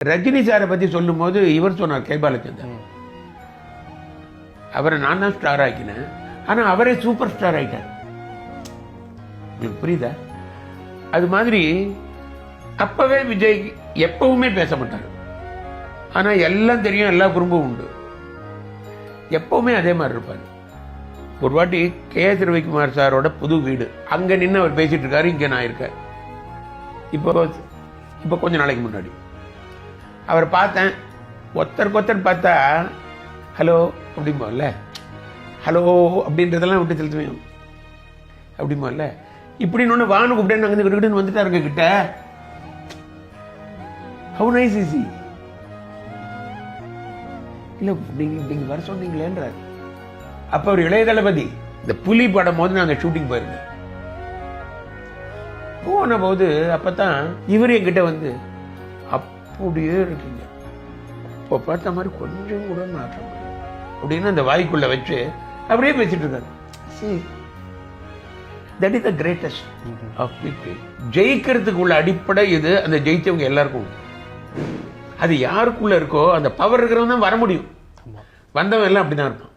ரஜினி சாரை பத்தி சொல்லும் போது இவர் சொன்னார் கேபாலச்சந்தர், அவரை நான் தான் ஸ்டார் ஆக்கினேன், ஆனா அவரே சூப்பர் ஸ்டார் ஆயிட்டார். உங்களுக்கு புரியுதா? அது மாதிரி அப்பவே விஜய் எப்பவுமே பேச மாட்டார், ஆனா எல்லாம் தெரியும், எல்லா குறும்பும் உண்டு, எப்பவுமே அதே மாதிரி இருப்பாரு. ஒரு வாட்டி கே.எஸ். ரவிக்குமார் சாரோட புது வீடு, அங்க நின்று அவர் பேசிட்டு இருக்காரு, இங்க நான் இருக்கேன். இப்போ கொஞ்ச நாளைக்கு முன்னாடி அவரை பார்த்தேன், ஒருத்தர் பார்த்தா ஹலோ அப்படிம்போல்ல, ஹலோ அப்படின்றதெல்லாம் விட்டு செலுத்துவேன் அப்படிம்போல்ல, இப்படின்னு ஒன்று வானு கூப்பிட்டேன், அங்கே கிட்டன்னு வந்துட்டாருங்க கிட்ட. How nice is he? இல்லை நீங்க வர சொன்னீங்களேன்றார். அப்ப அவர் இளைய தளபதி. இந்த புலி படம் போது நாங்க ஷூட்டிங் போயிருந்தேன். போன போது அப்பதான் இவர் என்கிட்ட வந்து, அப்படியே இருக்கீங்க, இப்போ பார்த்த மாதிரி கொஞ்சம் கூட மாற்றம் அப்படின்னு அந்த வாய்க்குள்ள வச்சு அப்படியே பேசிட்டு இருக்காரு. That is the greatest of people. ஜெயிக்கிறதுக்கு உள்ள அடிப்படை இது. அந்த ஜெயிச்சவங்க எல்லாருக்கும் அது யாருக்குள்ள இருக்கோ அந்த பவர் இருக்கிறவங்க தான் வர முடியும். வந்தவன் எல்லாம் அப்படிதான் இருப்பான்.